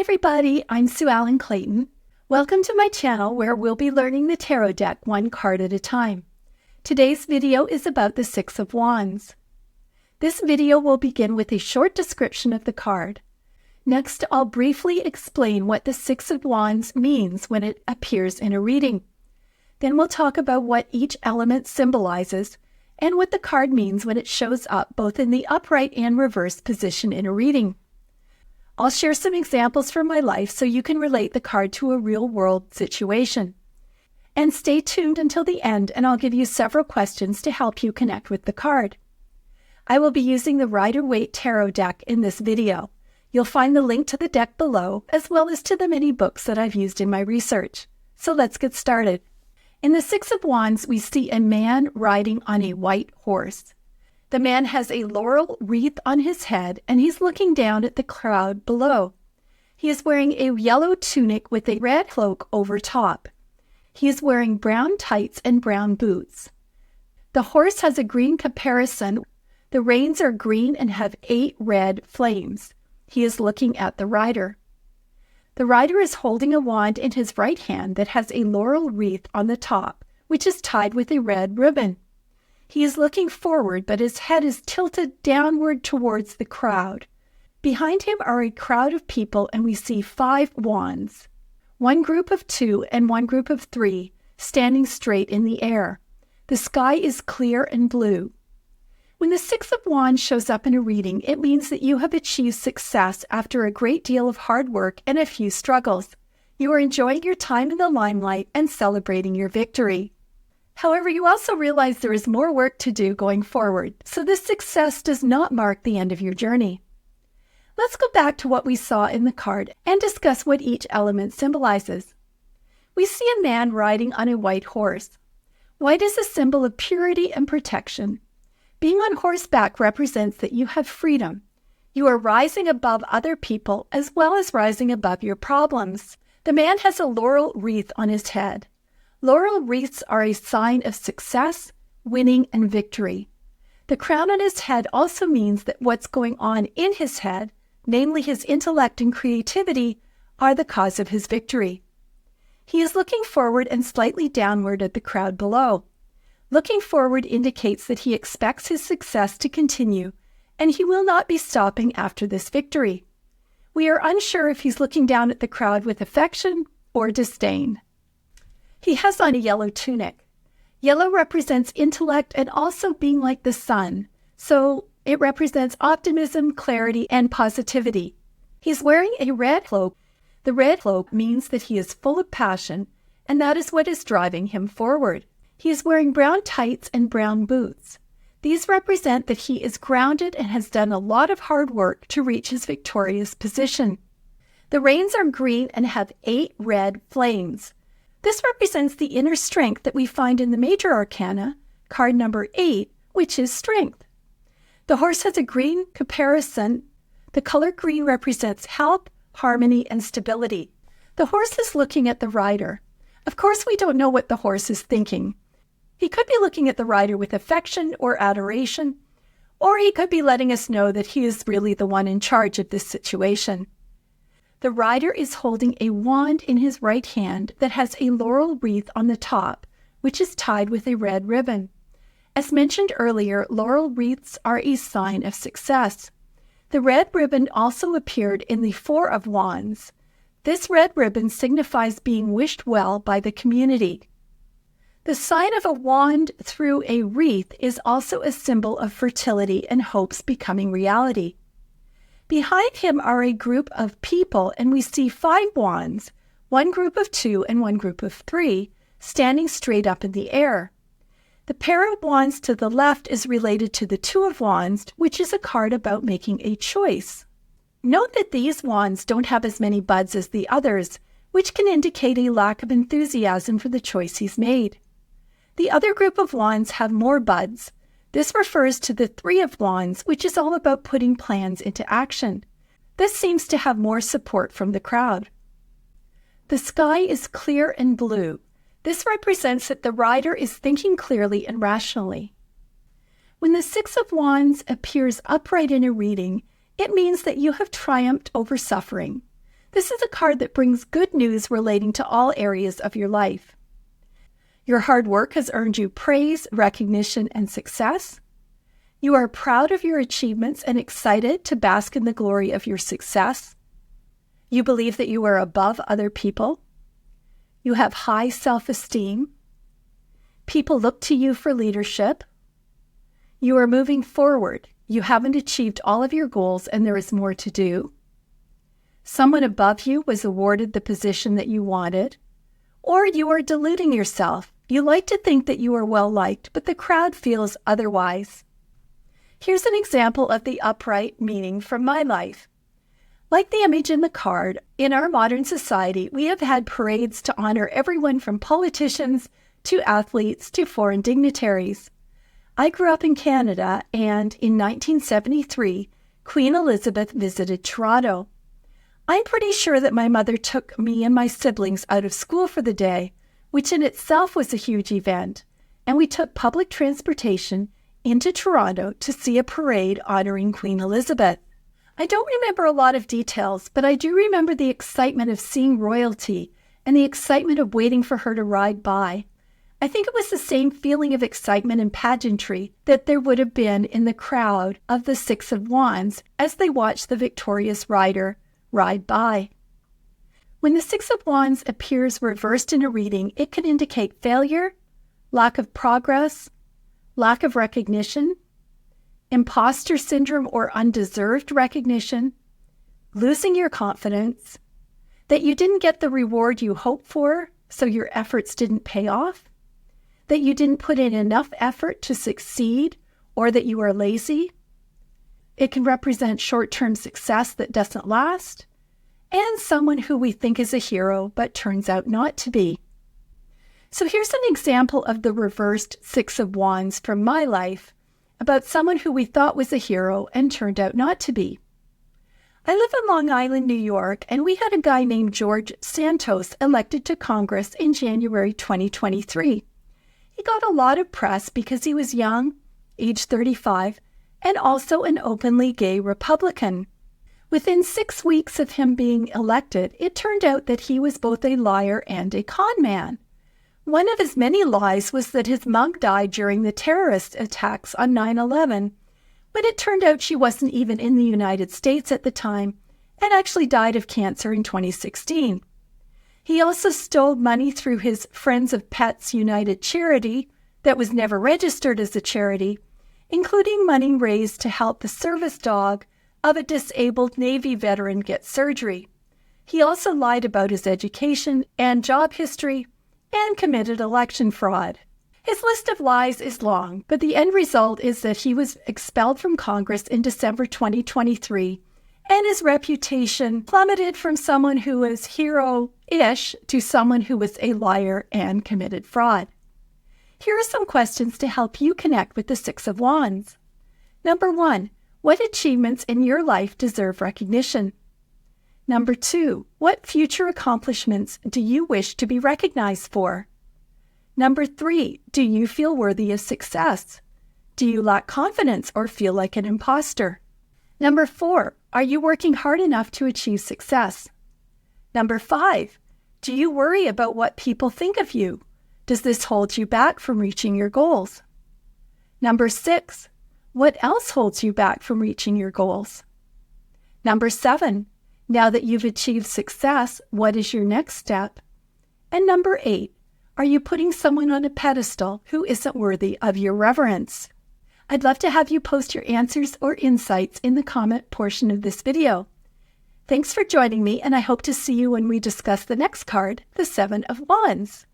everybody, I'm Sue Ellen Clayton. Welcome to my channel where we'll be learning the tarot deck one card at a time. Today's video is about the Six of Wands. This video will begin with a short description of the card. Next, I'll briefly explain what the Six of Wands means when it appears in a reading. Then we'll talk about what each element symbolizes and what the card means when it shows up both in the upright and reverse position in a reading. I'll share some examples from my life so you can relate the card to a real-world situation. And stay tuned until the end and I'll give you several questions to help you connect with the card. I will be using the Rider-Waite Tarot deck in this video. You'll find the link to the deck below as well as to the many books that I've used in my research. So let's get started. In the Six of Wands, we see a man riding on a white horse. The man has a laurel wreath on his head and he's looking down at the crowd below. He is wearing a yellow tunic with a red cloak over top. He is wearing brown tights and brown boots. The horse has a green caparison. The reins are green and have 8 red flames. He is looking at the rider. The rider is holding a wand in his right hand that has a laurel wreath on the top, which is tied with a red ribbon. He is looking forward, but his head is tilted downward towards the crowd. Behind him are a crowd of people, and we see 5 wands. 1 group of 2 and 1 group of 3 standing straight in the air. The sky is clear and blue. When the Six of Wands shows up in a reading, it means that you have achieved success after a great deal of hard work and a few struggles. You are enjoying your time in the limelight and celebrating your victory. However, you also realize there is more work to do going forward, so this success does not mark the end of your journey. Let's go back to what we saw in the card and discuss what each element symbolizes. We see a man riding on a white horse. White is a symbol of purity and protection. Being on horseback represents that you have freedom. You are rising above other people as well as rising above your problems. The man has a laurel wreath on his head. Laurel wreaths are a sign of success, winning, and victory. The crown on his head also means that what's going on in his head, namely his intellect and creativity, are the cause of his victory. He is looking forward and slightly downward at the crowd below. Looking forward indicates that he expects his success to continue, and he will not be stopping after this victory. We are unsure if he's looking down at the crowd with affection or disdain. He has on a yellow tunic. Yellow represents intellect and also being like the sun, so it represents optimism, clarity, and positivity. He's wearing a red cloak. The red cloak means that he is full of passion, and that is what is driving him forward. He is wearing brown tights and brown boots. These represent that he is grounded and has done a lot of hard work to reach his victorious position. The reins are green and have 8 red flames. This represents the inner strength that we find in the major arcana, card number 8, which is strength. The horse has a green caparison. The color green represents health, harmony, and stability. The horse is looking at the rider. Of course, we don't know what the horse is thinking. He could be looking at the rider with affection or adoration, or he could be letting us know that he is really the one in charge of this situation. The rider is holding a wand in his right hand that has a laurel wreath on the top, which is tied with a red ribbon. As mentioned earlier, laurel wreaths are a sign of success. The red ribbon also appeared in the Four of Wands. This red ribbon signifies being wished well by the community. The sign of a wand through a wreath is also a symbol of fertility and hopes becoming reality. Behind him are a group of people, and we see 5 wands, 1 group of 2 and 1 group of 3, standing straight up in the air. The pair of wands to the left is related to the 2 of wands, which is a card about making a choice. Note that these wands don't have as many buds as the others, which can indicate a lack of enthusiasm for the choice he's made. The other group of wands have more buds. This refers to the 3 of Wands, which is all about putting plans into action. This seems to have more support from the crowd. The sky is clear and blue. This represents that the rider is thinking clearly and rationally. When the Six of Wands appears upright in a reading, it means that you have triumphed over suffering. This is a card that brings good news relating to all areas of your life. Your hard work has earned you praise, recognition, and success. You are proud of your achievements and excited to bask in the glory of your success. You believe that you are above other people. You have high self-esteem. People look to you for leadership. You are moving forward. You haven't achieved all of your goals and there is more to do. Someone above you was awarded the position that you wanted. Or you are deluding yourself. You like to think that you are well-liked, but the crowd feels otherwise. Here's an example of the upright meaning from my life. Like the image in the card, in our modern society, we have had parades to honor everyone from politicians to athletes to foreign dignitaries. I grew up in Canada, and in 1973, Queen Elizabeth visited Toronto. I'm pretty sure that my mother took me and my siblings out of school for the day, which in itself was a huge event, and we took public transportation into Toronto to see a parade honoring Queen Elizabeth. I don't remember a lot of details, but I do remember the excitement of seeing royalty and the excitement of waiting for her to ride by. I think it was the same feeling of excitement and pageantry that there would have been in the crowd of the Six of Wands as they watched the victorious rider ride by. When the Six of Wands appears reversed in a reading, it can indicate failure, lack of progress, lack of recognition, imposter syndrome or undeserved recognition, losing your confidence, that you didn't get the reward you hoped for, so your efforts didn't pay off, that you didn't put in enough effort to succeed, or that you are lazy. It can represent short-term success that doesn't last, and someone who we think is a hero but turns out not to be. So here's an example of the reversed Six of Wands from my life, about someone who we thought was a hero and turned out not to be. I live in Long Island, New York, and we had a guy named George Santos elected to Congress in January 2023. He got a lot of press because he was young, age 35, and also an openly gay Republican. Within 6 weeks of him being elected, it turned out that he was both a liar and a con man. One of his many lies was that his mom died during the terrorist attacks on 9/11, but it turned out she wasn't even in the United States at the time and actually died of cancer in 2016. He also stole money through his Friends of Pets United charity that was never registered as a charity, including money raised to help the service dog of a disabled Navy veteran get surgery. He also lied about his education and job history and committed election fraud. His list of lies is long, but the end result is that he was expelled from Congress in December 2023, and his reputation plummeted from someone who was hero-ish to someone who was a liar and committed fraud. Here are some questions to help you connect with the Six of Wands. Number 1, what achievements in your life deserve recognition? Number 2, what future accomplishments do you wish to be recognized for? Number 3, do you feel worthy of success? Do you lack confidence or feel like an imposter? Number 4, are you working hard enough to achieve success? Number 5, do you worry about what people think of you? Does this hold you back from reaching your goals? Number 6, what else holds you back from reaching your goals? Number 7, now that you've achieved success, what is your next step? And number 8, are you putting someone on a pedestal who isn't worthy of your reverence? I'd love to have you post your answers or insights in the comment portion of this video. Thanks for joining me, and I hope to see you when we discuss the next card, the Seven of Wands.